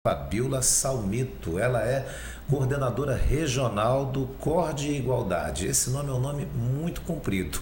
Fabiola Salmito, ela é coordenadora regional do COR de Igualdade. Esse nome é um nome muito comprido,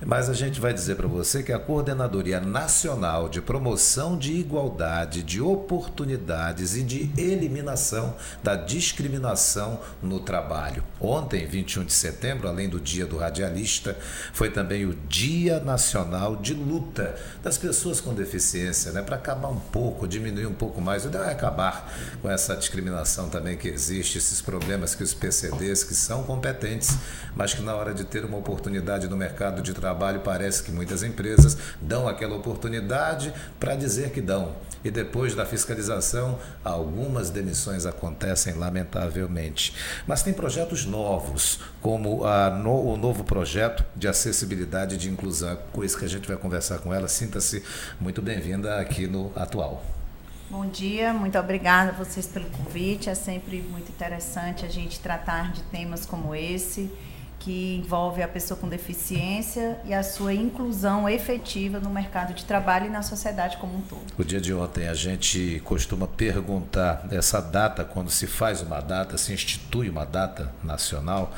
mas a gente vai dizer para você que é a Coordenadoria Nacional de Promoção de Igualdade, de Oportunidades e de Eliminação da Discriminação no Trabalho. Ontem, 21 de setembro, além do Dia do Radialista, foi também o Dia Nacional de Luta das Pessoas com Deficiência, né? Para acabar um pouco, diminuir um pouco mais, ou acabar com essa discriminação também que existe, esses problemas que os PCDs, que são competentes, mas que na hora de ter uma oportunidade no mercado de trabalho, parece que muitas empresas dão aquela oportunidade para dizer que dão. E depois da fiscalização, algumas demissões acontecem, lamentavelmente. Mas tem projetos novos, como o novo projeto de acessibilidade e de inclusão. Com isso que a gente vai conversar com ela. Sinta-se muito bem-vinda aqui no Atual. Bom dia, muito obrigada a vocês pelo convite. É sempre muito interessante a gente tratar de temas como esse, que envolve a pessoa com deficiência e a sua inclusão efetiva no mercado de trabalho e na sociedade como um todo. O dia de ontem a gente costuma perguntar essa data, quando se faz uma data, se institui uma data nacional,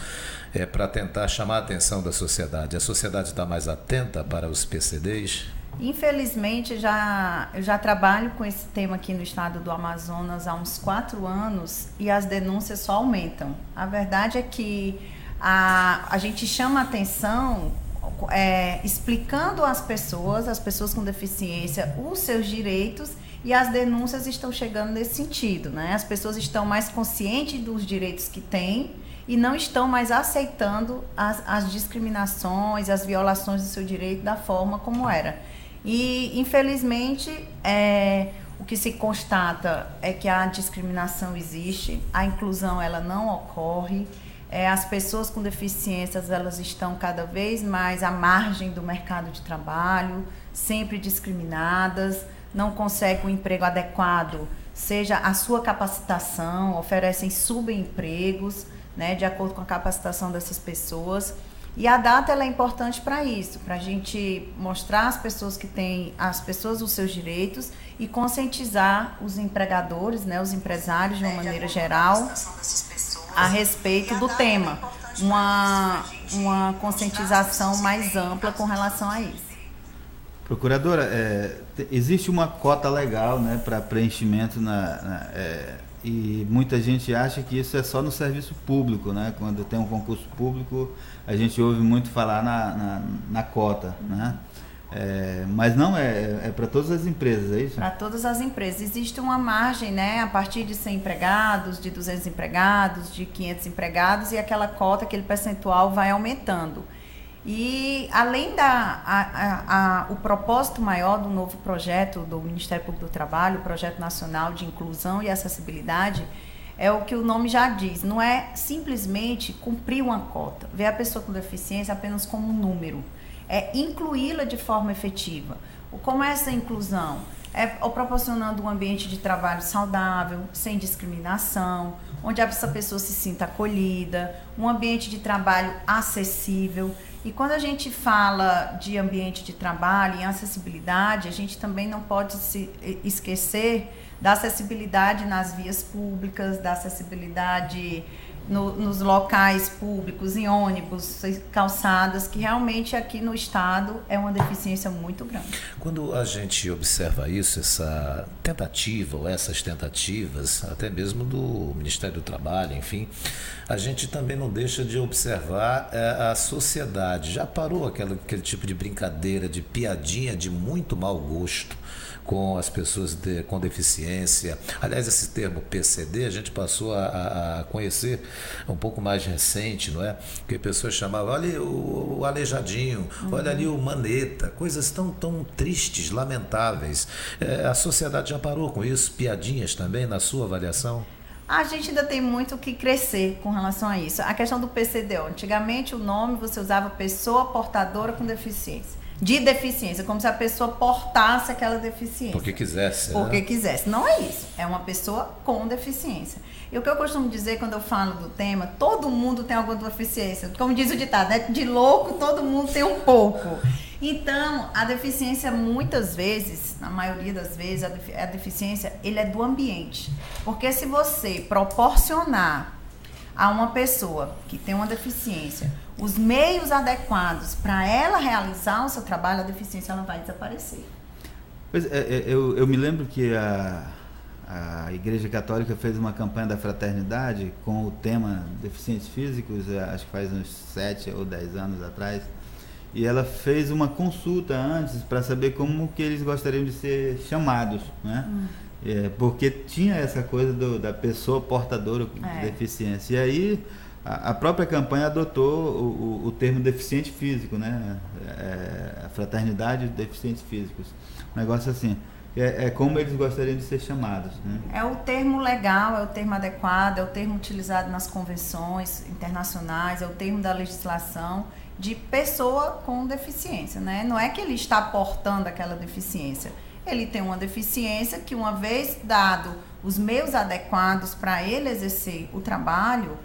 para tentar chamar a atenção da sociedade. A sociedade está mais atenta para os PCDs? Infelizmente, eu já trabalho com esse tema aqui no estado do Amazonas há uns 4 anos e as denúncias só aumentam. A verdade é que a gente chama a atenção explicando às pessoas com deficiência, os seus direitos, e as denúncias estão chegando nesse sentido, né? As pessoas estão mais conscientes dos direitos que têm e não estão mais aceitando as discriminações, as violações do seu direito da forma como era. E, infelizmente, o que se constata é que a discriminação existe, a inclusão ela não ocorre, as pessoas com deficiências elas estão cada vez mais à margem do mercado de trabalho, sempre discriminadas, não conseguem um emprego adequado, seja a sua capacitação, oferecem subempregos, né, de acordo com a capacitação dessas pessoas. E a data ela é importante para isso, para a gente mostrar às pessoas os seus direitos e conscientizar os empregadores, né, os empresários de uma maneira geral, a respeito do tema. Uma conscientização mais ampla com relação a isso. Procuradora, existe uma cota legal, né, para preenchimento e muita gente acha que isso é só no serviço público, né? Quando tem um concurso público, a gente ouve muito falar na cota, né? Mas não, é para todas as empresas, é isso? Para todas as empresas. Existe uma margem, né? A partir de 100 empregados, de 200 empregados, de 500 empregados, e aquela cota, aquele percentual vai aumentando. E além o propósito maior do novo projeto do Ministério Público do Trabalho, o Projeto Nacional de Inclusão e Acessibilidade, é o que o nome já diz, não é simplesmente cumprir uma cota, ver a pessoa com deficiência apenas como um número, é incluí-la de forma efetiva. Como é essa inclusão? Proporcionando um ambiente de trabalho saudável, sem discriminação, onde essa pessoa se sinta acolhida, um ambiente de trabalho acessível. E quando a gente fala de ambiente de trabalho e acessibilidade, a gente também não pode se esquecer da acessibilidade nas vias públicas, da acessibilidade nos locais públicos, em ônibus, calçadas, que realmente aqui no estado é uma deficiência muito grande. Quando a gente observa isso, essa tentativa ou essas tentativas, até mesmo do Ministério do Trabalho, enfim, a gente também não deixa de observar a sociedade. Já parou aquele tipo de brincadeira, de piadinha de muito mau gosto com as pessoas com deficiência? Aliás, esse termo PCD a gente passou a conhecer um pouco mais recente, não é? Que pessoas chamavam, olha o aleijadinho, olha ali o maneta, coisas tão tristes, lamentáveis. A sociedade já parou com isso? Piadinhas também, na sua avaliação? A gente ainda tem muito o que crescer com relação a isso. A questão do PCD, antigamente o nome você usava pessoa portadora com deficiência. De deficiência, como se a pessoa portasse aquela deficiência. Porque quisesse. Porque quisesse. Não é isso. É uma pessoa com deficiência. E o que eu costumo dizer quando eu falo do tema, todo mundo tem alguma deficiência. Como diz o ditado, né? De louco todo mundo tem um pouco. Então, a deficiência, muitas vezes, na maioria das vezes, a deficiência, ele é do ambiente. Porque se você proporcionar a uma pessoa que tem uma deficiência os meios adequados para ela realizar o seu trabalho, a deficiência ela vai desaparecer. Pois é, eu me lembro que a Igreja Católica fez uma campanha da fraternidade com o tema deficientes físicos, acho que faz uns 7 ou 10 anos atrás, e ela fez uma consulta antes para saber como que eles gostariam de ser chamados, né? Porque tinha essa coisa da pessoa portadora de deficiência. E aí a própria campanha adotou o termo deficiente físico, né? A fraternidade de deficientes físicos. Um negócio assim. É como eles gostariam de ser chamados, né? É o termo legal, é o termo adequado, é o termo utilizado nas convenções internacionais, é o termo da legislação de pessoa com deficiência, né? Não é que ele está portando aquela deficiência. Ele tem uma deficiência que, uma vez dado os meios adequados para ele exercer o trabalho,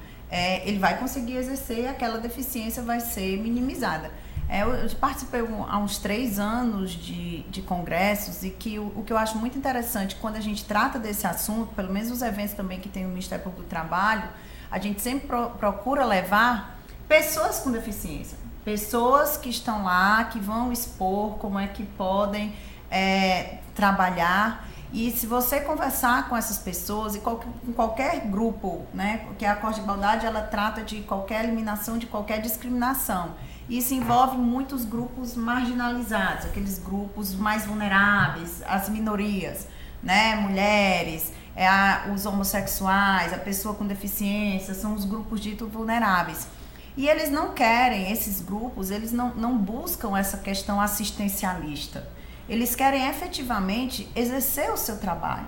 ele vai conseguir exercer e aquela deficiência vai ser minimizada. Eu participei há uns 3 anos de congressos e que o que eu acho muito interessante quando a gente trata desse assunto, pelo menos os eventos também que tem no Ministério Público do Trabalho, a gente sempre procura levar pessoas com deficiência, pessoas que estão lá, que vão expor como é que podem trabalhar. E se você conversar com essas pessoas, e com qualquer grupo, né, porque a Corte de Igualdade ela trata de qualquer eliminação de qualquer discriminação. Isso envolve muitos grupos marginalizados, aqueles grupos mais vulneráveis, as minorias, né, mulheres, os homossexuais, a pessoa com deficiência, são os grupos ditos vulneráveis. E eles não querem, esses grupos, eles não buscam essa questão assistencialista. Eles querem efetivamente exercer o seu trabalho,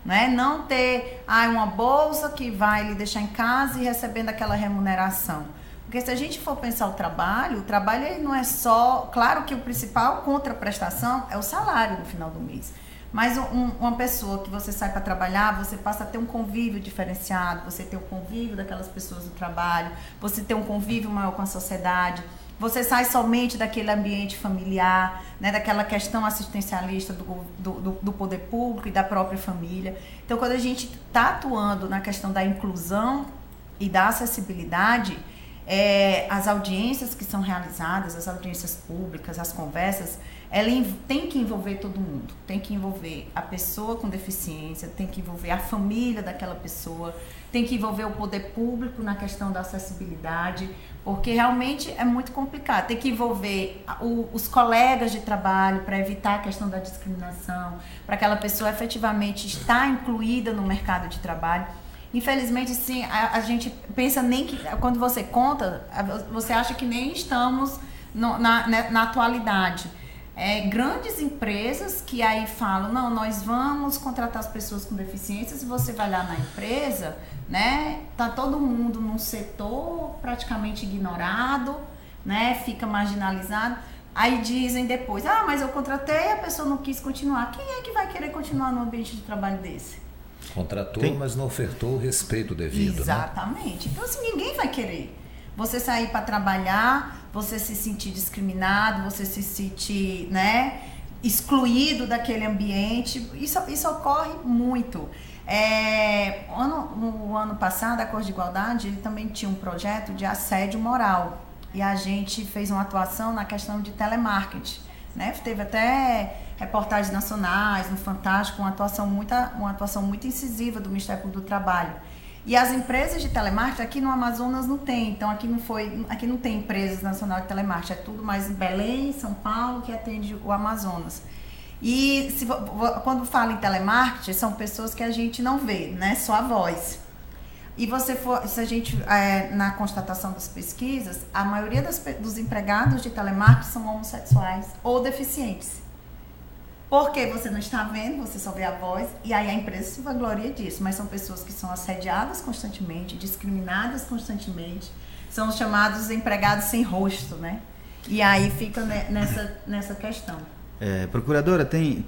né? Não ter uma bolsa que vai lhe deixar em casa e recebendo aquela remuneração. Porque se a gente for pensar o trabalho ele não é só... Claro que o principal contraprestação é o salário no final do mês. Mas uma pessoa que você sai para trabalhar, você passa a ter um convívio diferenciado, você tem o convívio daquelas pessoas do trabalho, você tem um convívio maior com a sociedade, você sai somente daquele ambiente familiar, né, daquela questão assistencialista do poder público e da própria família. Então, quando a gente está atuando na questão da inclusão e da acessibilidade, as audiências que são realizadas, as audiências públicas, as conversas, ela tem que envolver todo mundo, tem que envolver a pessoa com deficiência, tem que envolver a família daquela pessoa, tem que envolver o poder público na questão da acessibilidade, porque realmente é muito complicado. Tem que envolver os colegas de trabalho para evitar a questão da discriminação, para aquela pessoa efetivamente estar incluída no mercado de trabalho. Infelizmente, sim, a gente pensa nem que, quando você conta, você acha que nem estamos na atualidade. Grandes empresas que aí falam, não, nós vamos contratar as pessoas com deficiências, e você vai lá na empresa, né, tá todo mundo num setor praticamente ignorado, né, fica marginalizado, aí dizem depois, mas eu contratei, a pessoa não quis continuar. Quem é que vai querer continuar num ambiente de trabalho desse? Contratou, mas não ofertou o respeito devido. Exatamente. Né? Então, assim, ninguém vai querer. Você sair para trabalhar, você se sentir discriminado, você se sentir, né, excluído daquele ambiente. Isso ocorre muito. No ano passado, a Corte de Igualdade ele também tinha um projeto de assédio moral. E a gente fez uma atuação na questão de telemarketing. Né? Teve até reportagens nacionais, no Fantástico, uma atuação muito incisiva do Ministério Público do Trabalho. E as empresas de telemarketing aqui no Amazonas não tem, então aqui não tem empresas nacionais de telemarketing, é tudo mais em Belém, São Paulo, que atende o Amazonas. E quando fala em telemarketing, são pessoas que a gente não vê, né? Só a voz. E se a gente, na constatação das pesquisas, a maioria dos empregados de telemarketing são homossexuais ou deficientes. Porque você não está vendo, você só vê a voz, e aí a empresa se vangloria disso, mas são pessoas que são assediadas constantemente, discriminadas constantemente, são os chamados empregados sem rosto, né? E aí fica nessa questão. Procuradora, tem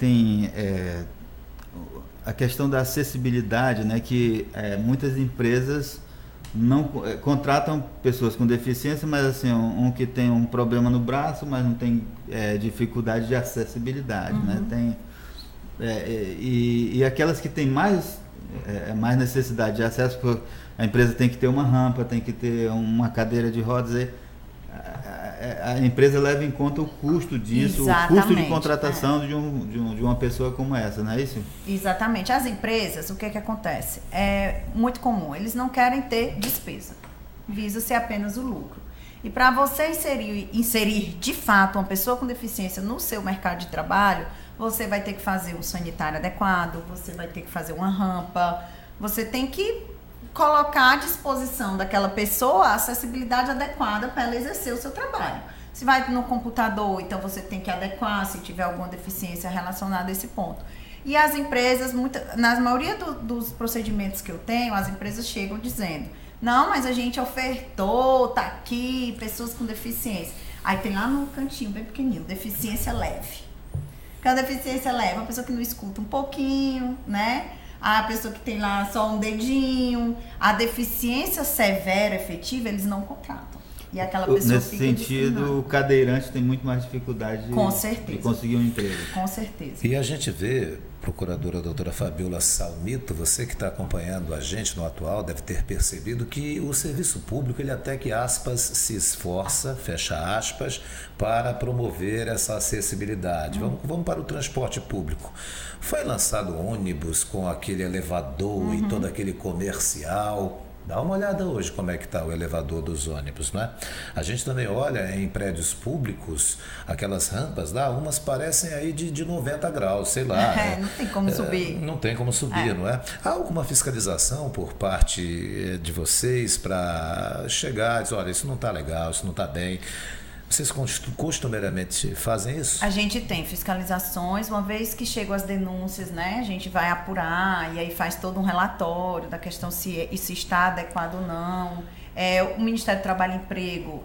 a questão da acessibilidade, né, que muitas empresas não contratam pessoas com deficiência, mas assim, um que tem um problema no braço, mas não tem dificuldade de acessibilidade, né? Tem, e aquelas que têm mais necessidade de acesso, a empresa tem que ter uma rampa, tem que ter uma cadeira de rodas, a empresa leva em conta o custo disso, exatamente, o custo de contratação de uma pessoa como essa, não é isso? Exatamente. As empresas, o que acontece? É muito comum, eles não querem ter despesa, visa-se apenas o lucro. E para você inserir de fato uma pessoa com deficiência no seu mercado de trabalho, você vai ter que fazer um sanitário adequado, você vai ter que fazer uma rampa, você tem que colocar à disposição daquela pessoa a acessibilidade adequada para ela exercer o seu trabalho. Se vai no computador, então você tem que adequar se tiver alguma deficiência relacionada a esse ponto. E as empresas, na maioria dos procedimentos que eu tenho, as empresas chegam dizendo: não, mas a gente ofertou, tá aqui, pessoas com deficiência. Aí tem lá no cantinho, bem pequenininho, deficiência leve. Que a deficiência leve, uma pessoa que não escuta um pouquinho, né? A pessoa que tem lá só um dedinho. A deficiência severa, efetiva, eles não contratam. E aquela pessoa nesse sentido, o cadeirante tem muito mais dificuldade de conseguir um emprego. Com certeza. E a gente vê, procuradora doutora Fabiola Salmito, você que está acompanhando a gente no atual, deve ter percebido que o serviço público, ele até que, aspas, se esforça, fecha aspas, para promover essa acessibilidade. Vamos para o transporte público. Foi lançado ônibus com aquele elevador e todo aquele comercial. Dá uma olhada hoje como é que está o elevador dos ônibus, não é? A gente também olha em prédios públicos, aquelas rampas lá, umas parecem aí de 90 graus, sei lá. Não tem como subir. Não tem como subir, não é? Há alguma fiscalização por parte de vocês para chegar e dizer: olha, isso não está legal, isso não está bem? Vocês costumeiramente fazem isso? A gente tem fiscalizações, uma vez que chegam as denúncias, né? A gente vai apurar e aí faz todo um relatório da questão se está adequado ou não. O Ministério do Trabalho e Emprego,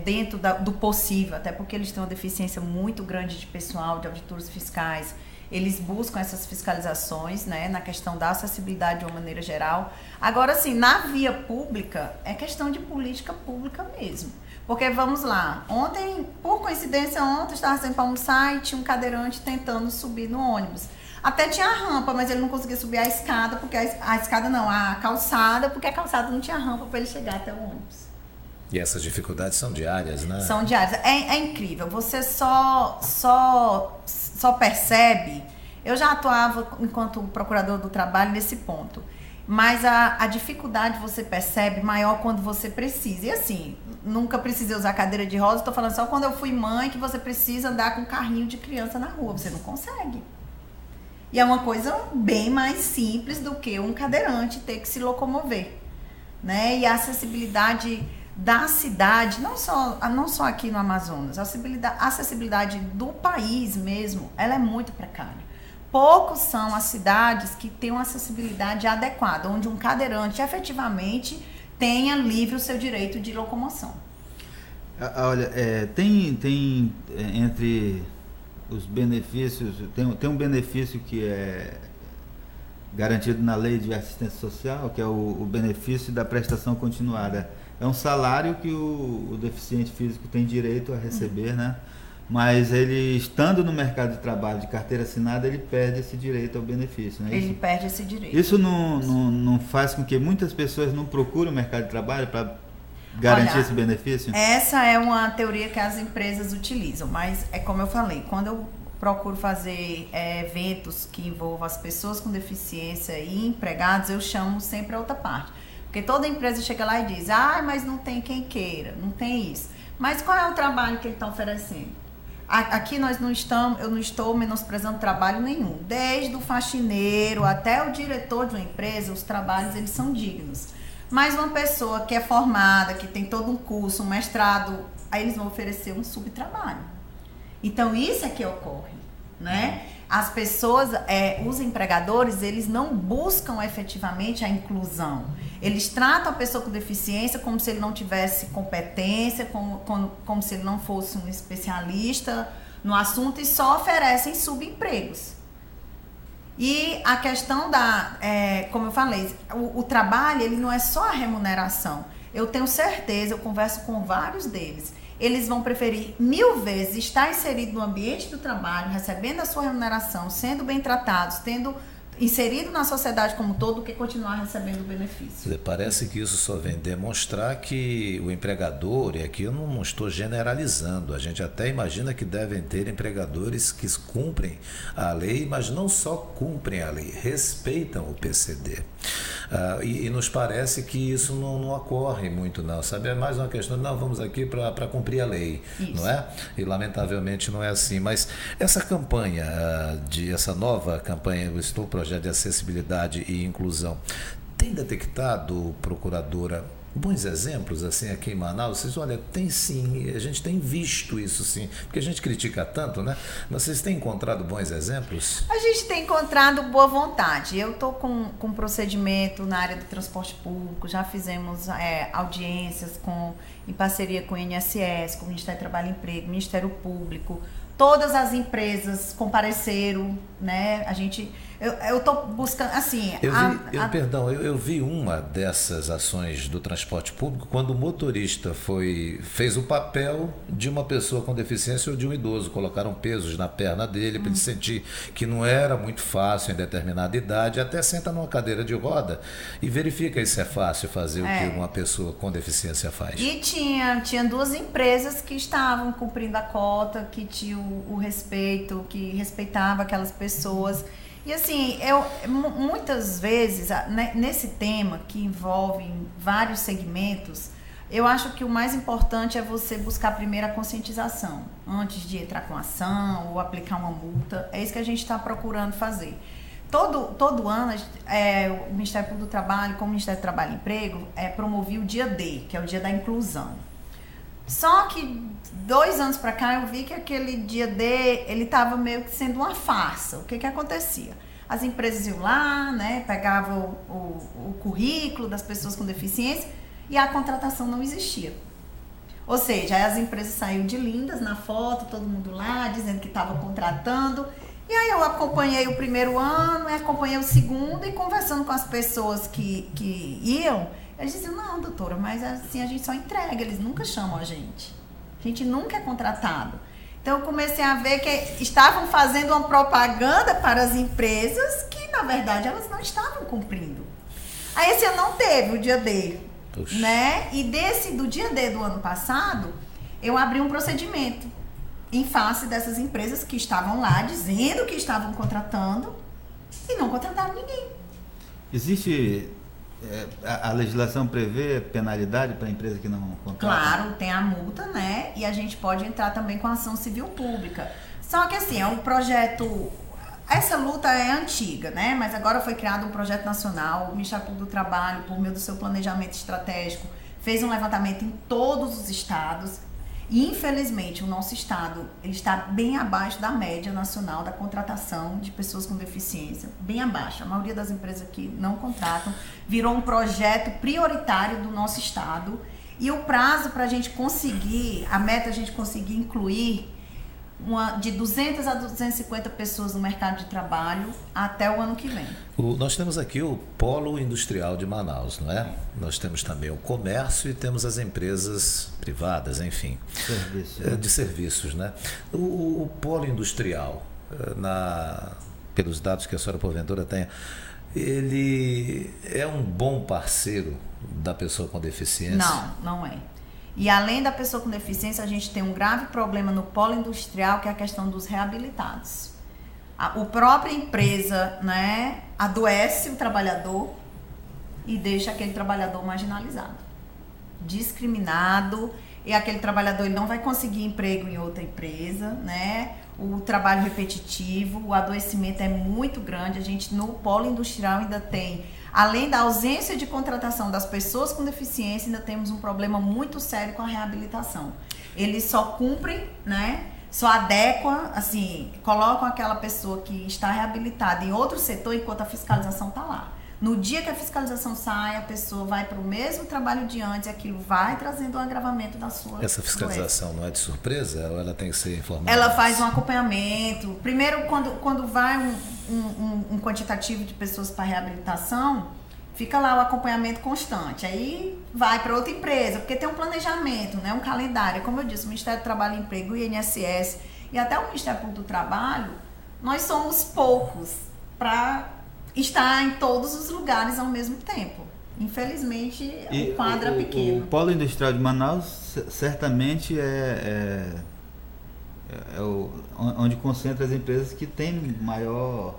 dentro do possível, até porque eles têm uma deficiência muito grande de pessoal, de auditores fiscais, eles buscam essas fiscalizações, né, na questão da acessibilidade de uma maneira geral. Agora, assim, na via pública, é questão de política pública mesmo. Porque, vamos lá, ontem, por coincidência, eu estava saindo para almoçar e tinha um cadeirante tentando subir no ônibus. Até tinha a rampa, mas ele não conseguia subir a escada, porque a calçada, porque a calçada não tinha rampa para ele chegar até o ônibus. E essas dificuldades são diárias, né? São diárias. É incrível. Você só percebe... Eu já atuava enquanto procurador do trabalho nesse ponto. Mas a dificuldade você percebe maior quando você precisa. E assim, nunca precisei usar cadeira de rodas. Estou falando só quando eu fui mãe que você precisa andar com um carrinho de criança na rua. Você não consegue. E é uma coisa bem mais simples do que um cadeirante ter que se locomover, né? E a acessibilidade da cidade, não só aqui no Amazonas, a acessibilidade do país mesmo, ela é muito precária. Poucos são as cidades que têm uma acessibilidade adequada, onde um cadeirante efetivamente tenha livre o seu direito de locomoção. Olha, tem entre os benefícios, tem um benefício que é garantido na lei de assistência social, que é o benefício da prestação continuada. É um salário que o deficiente físico tem direito a receber, né? Mas ele, estando no mercado de trabalho de carteira assinada, ele perde esse direito ao benefício, não é isso? Ele perde esse direito. Isso não faz com que muitas pessoas não procurem o mercado de trabalho para garantir esse benefício? Essa é uma teoria que as empresas utilizam, mas é como eu falei, quando eu procuro fazer eventos que envolvam as pessoas com deficiência e empregados, eu chamo sempre a outra parte. Porque toda empresa chega lá e diz: mas não tem quem queira, não tem isso. Mas qual é o trabalho que ele está oferecendo? Aqui eu não estou menosprezando trabalho nenhum. Desde o faxineiro até o diretor de uma empresa, os trabalhos eles são dignos. Mas uma pessoa que é formada, que tem todo um curso, um mestrado, aí eles vão oferecer um subtrabalho. Então isso é que ocorre, né? As pessoas, os empregadores, eles não buscam efetivamente a inclusão. Eles tratam a pessoa com deficiência como se ele não tivesse competência, como se ele não fosse um especialista no assunto e só oferecem subempregos. E a questão como eu falei, o trabalho, ele não é só a remuneração. Eu tenho certeza, eu converso com vários deles, eles vão preferir 1000 vezes estar inserido no ambiente do trabalho, recebendo a sua remuneração, sendo bem tratados, tendo inserido na sociedade como um todo, do que continuar recebendo o benefício. Parece que isso só vem demonstrar que o empregador, e aqui eu não estou generalizando, a gente até imagina que devem ter empregadores que cumprem a lei, mas não só cumprem a lei, respeitam o PCD. E nos parece que isso não ocorre muito, não, sabe? É mais uma questão de, não, vamos aqui para cumprir a lei, isso. Não é? E lamentavelmente não é assim. Mas essa campanha, essa nova campanha, o Projeto de Acessibilidade e Inclusão, tem detectado, procuradora, bons exemplos assim aqui em Manaus? Vocês, olha, tem sim, a gente tem visto isso sim, porque a gente critica tanto, né? Mas vocês têm encontrado bons exemplos? A gente tem encontrado boa vontade. Eu estou com um procedimento na área do transporte público, já fizemos audiências em parceria com o INSS, com o Ministério do Trabalho e Emprego, Ministério Público. Todas as empresas compareceram, né? Eu estou buscando, assim... Eu vi uma dessas ações do transporte público quando o motorista fez o papel de uma pessoa com deficiência ou de um idoso. Colocaram pesos na perna dele para ele sentir que não era muito fácil em determinada idade, até senta numa cadeira de roda e verifica se é fácil fazer o que uma pessoa com deficiência faz. E tinha 2 empresas que estavam cumprindo a cota, que tinham o respeito, que respeitava aquelas pessoas. E assim, muitas vezes, nesse tema que envolve vários segmentos, eu acho que o mais importante é você buscar primeiro a conscientização, antes de entrar com ação ou aplicar uma multa. É isso que a gente está procurando fazer. Todo ano, o Ministério Público do Trabalho, como o Ministério do Trabalho e Emprego, promovia o Dia D, que é o Dia da Inclusão. Só que 2 anos para cá eu vi que aquele dia D, ele estava meio que sendo uma farsa. O que acontecia? As empresas iam lá, né, pegavam o currículo das pessoas com deficiência e a contratação não existia. Ou seja, aí as empresas saíram de lindas na foto, todo mundo lá, dizendo que estava contratando. E aí eu acompanhei o primeiro ano, acompanhei o segundo e conversando com as pessoas que iam, eles diziam, não, doutora, mas assim a gente só entrega, eles nunca chamam a gente nunca é contratado. Então eu comecei a ver que estavam fazendo uma propaganda para as empresas que, na verdade, elas não estavam cumprindo. Aí esse ano não teve o dia D, né? E do dia D do ano passado, eu abri um procedimento em face dessas empresas que estavam lá dizendo que estavam contratando e não contrataram ninguém. Existe... a legislação prevê penalidade para a empresa que não contrata? Claro, tem a multa, né? E a gente pode entrar também com a ação civil pública. Só que assim, é um projeto... Essa luta é antiga, né? Mas agora foi criado um projeto nacional, o Ministério Público do Trabalho, por meio do seu planejamento estratégico, fez um levantamento em todos os estados. E, infelizmente, o nosso estado ele está bem abaixo da média nacional da contratação de pessoas com deficiência. Bem abaixo. A maioria das empresas aqui não contratam. Virou um projeto prioritário do nosso estado. E o prazo para a gente conseguir, a meta é a gente conseguir incluir de 200 a 250 pessoas no mercado de trabalho até o ano que vem. Nós temos aqui o Polo Industrial de Manaus, não é? Nós temos também o comércio e temos as empresas privadas, enfim, de serviços, né? O Polo Industrial, pelos dados que a senhora porventura tem, ele é um bom parceiro da pessoa com deficiência? Não é. E além da pessoa com deficiência, a gente tem um grave problema no polo industrial, que é a questão dos reabilitados. A própria empresa, né, adoece o trabalhador e deixa aquele trabalhador marginalizado, discriminado, e aquele trabalhador ele não vai conseguir emprego em outra empresa, né? O trabalho repetitivo, o adoecimento é muito grande. A gente no polo industrial ainda tem, além da ausência de contratação das pessoas com deficiência, ainda temos um problema muito sério com a reabilitação. Eles só cumprem, né? Só adequam, assim, colocam aquela pessoa que está reabilitada em outro setor enquanto a fiscalização está lá. No dia que a fiscalização sai, a pessoa vai para o mesmo trabalho de antes e aquilo vai trazendo um agravamento da sua Essa fiscalização doença. Não é de surpresa ou ela tem que ser informada? Ela faz um acompanhamento. Primeiro, quando vai um quantitativo de pessoas para reabilitação, fica lá o acompanhamento constante. Aí vai para outra empresa, porque tem um planejamento, né? Um calendário. Como eu disse, o Ministério do Trabalho e Emprego, o INSS e até o Ministério Público do Trabalho, nós somos poucos para estar em todos os lugares ao mesmo tempo. Infelizmente, o quadro é pequeno. O Polo Industrial de Manaus certamente é onde concentra as empresas que têm maior...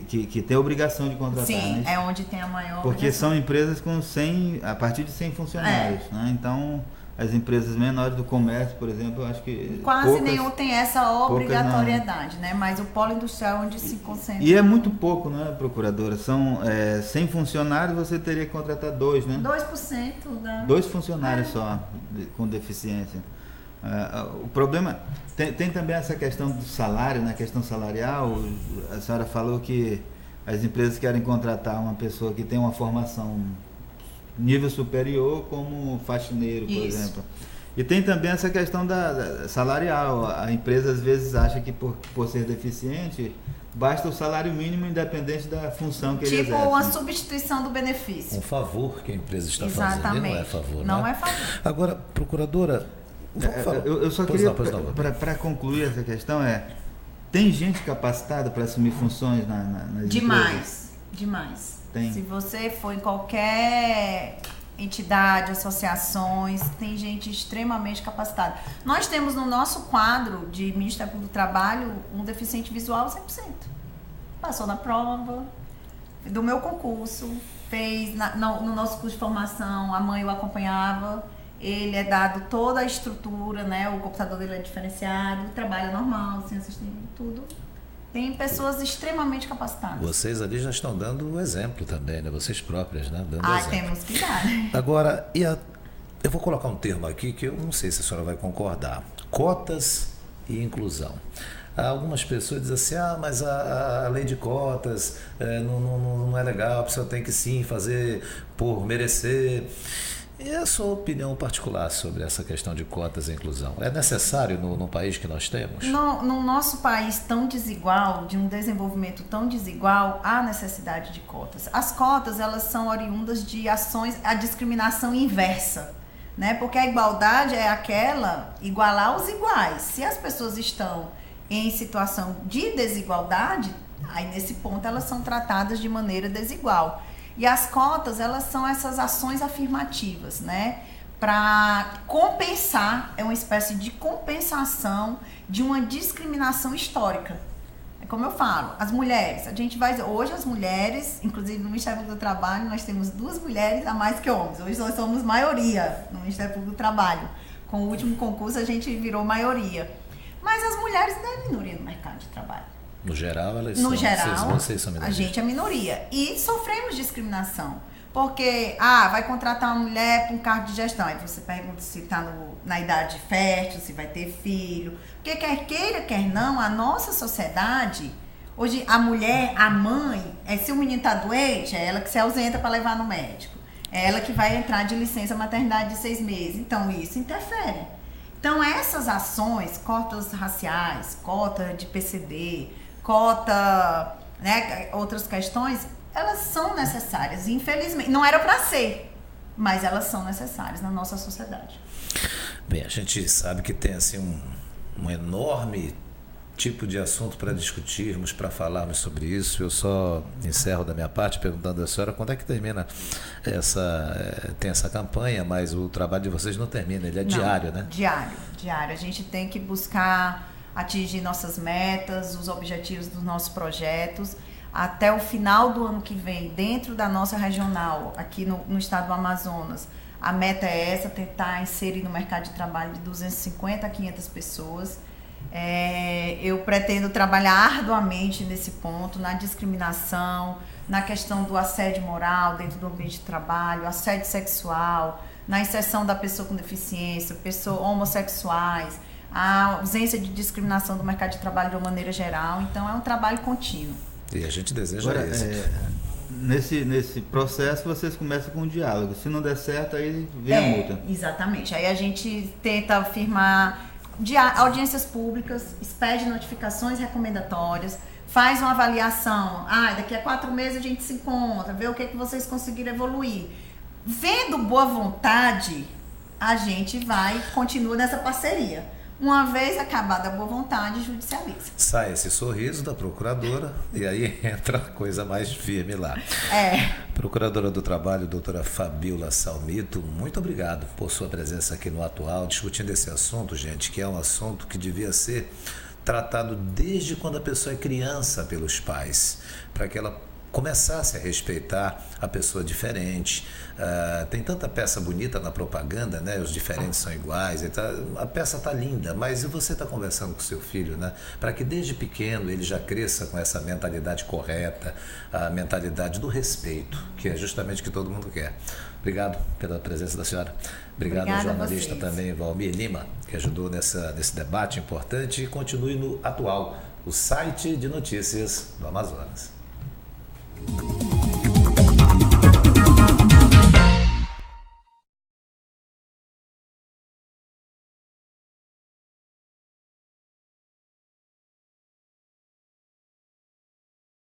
Que tem a obrigação de contratar. Sim, né? é onde tem a maior Porque obrigação. são empresas com 100, a partir de 100 funcionários. Né? Então, as empresas menores do comércio, por exemplo, eu acho que quase nenhum tem essa obrigatoriedade, né? Mas o polo industrial é onde se concentra. E é muito pouco, né, procuradora? São 100 funcionários, você teria que contratar 2, né? 2% da... 2 funcionários só com deficiência. O problema... Tem também essa questão do salário, né? A questão salarial. A senhora falou que as empresas querem contratar uma pessoa que tem uma formação nível superior como faxineiro, por exemplo. E tem também essa questão da salarial. A empresa às vezes acha que por ser deficiente, basta o salário mínimo independente da função que ele exerce. Tipo uma substituição do benefício. Um favor que a empresa está fazendo, não é favor, não né? é favor. Agora, procuradora, eu só queria, para concluir essa questão, tem gente capacitada para assumir funções nas empresas? Demais. Tem. Se você for em qualquer entidade, associações, tem gente extremamente capacitada. Nós temos no nosso quadro de Ministério Público do Trabalho um deficiente visual 100%. Passou na prova do meu concurso, fez no nosso curso de formação, a mãe o acompanhava. Ele é dado toda a estrutura, né? O computador dele é diferenciado, trabalha normal, sem assistir tudo. Tem pessoas extremamente capacitadas. Vocês ali já estão dando o exemplo também, né? Vocês próprias, né? Dando exemplo. Temos que dar. Agora, eu vou colocar um termo aqui que eu não sei se a senhora vai concordar. Cotas e inclusão. Algumas pessoas dizem assim, mas a lei de cotas não é legal, a pessoa tem que sim fazer por merecer. E a sua opinião particular sobre essa questão de cotas e inclusão? É necessário no país que nós temos? No nosso país tão desigual, de um desenvolvimento tão desigual, há necessidade de cotas. As cotas, elas são oriundas de ações, a discriminação inversa, né? Porque a igualdade é igualar os iguais. Se as pessoas estão em situação de desigualdade, aí nesse ponto elas são tratadas de maneira desigual. E as cotas, elas são essas ações afirmativas, né? Para compensar, é uma espécie de compensação de uma discriminação histórica. É como eu falo, as mulheres, hoje as mulheres, inclusive no Ministério Público do Trabalho, nós temos 2 mulheres a mais que homens. Hoje nós somos maioria no Ministério Público do Trabalho. Com o último concurso a gente virou maioria. Mas as mulheres não é minoria no mercado de trabalho. No geral, elas são. Vocês são minoria. A gente é minoria. E sofremos discriminação. Porque, vai contratar uma mulher para um cargo de gestão. Aí você pergunta se está na idade fértil, se vai ter filho. Porque quer queira, quer não, a nossa sociedade, hoje a mulher, a mãe, se o menino está doente, é ela que se ausenta para levar no médico. É ela que vai entrar de licença maternidade de 6 meses. Então, isso interfere. Então, essas ações, cotas raciais, cota de PCD, cota, né, outras questões, elas são necessárias. Infelizmente, não era para ser, mas elas são necessárias na nossa sociedade. Bem, a gente sabe que tem assim um enorme tipo de assunto para discutirmos, para falarmos sobre isso. Eu só encerro da minha parte perguntando à senhora quando é que termina tem essa campanha, mas o trabalho de vocês não termina, ele é diário, né? Diário. A gente tem que buscar atingir nossas metas, os objetivos dos nossos projetos. Até o final do ano que vem, dentro da nossa regional, aqui no estado do Amazonas, a meta é essa, tentar inserir no mercado de trabalho de 250 a 500 pessoas. Eu pretendo trabalhar arduamente nesse ponto, na discriminação, na questão do assédio moral dentro do ambiente de trabalho, assédio sexual, na inserção da pessoa com deficiência, pessoas homossexuais, a ausência de discriminação do mercado de trabalho de uma maneira geral. Então, é um trabalho contínuo. E a gente deseja isso. Nesse processo, vocês começam com um diálogo. Se não der certo, aí vem a multa. Exatamente. Aí a gente tenta firmar audiências públicas, expede notificações recomendatórias, faz uma avaliação. Daqui a 4 meses a gente se encontra, vê o que vocês conseguiram evoluir. Vendo boa vontade, a gente continua nessa parceria. Uma vez acabada a boa vontade, judicializa. Sai esse sorriso da procuradora e aí entra a coisa mais firme lá. Procuradora do Trabalho, doutora Fabíola Salmito, muito obrigado por sua presença aqui no Atual, discutindo esse assunto, gente, que é um assunto que devia ser tratado desde quando a pessoa é criança pelos pais, para que ela começasse a respeitar a pessoa diferente. Tem tanta peça bonita na propaganda, né? Os diferentes são iguais, a peça está linda, mas e você está conversando com seu filho, né? Para que desde pequeno ele já cresça com essa mentalidade correta, a mentalidade do respeito, que é justamente o que todo mundo quer. Obrigado pela presença da senhora. Obrigado ao jornalista também, Valmir Lima, que ajudou nesse debate importante, e continue no Atual, o site de notícias do Amazonas.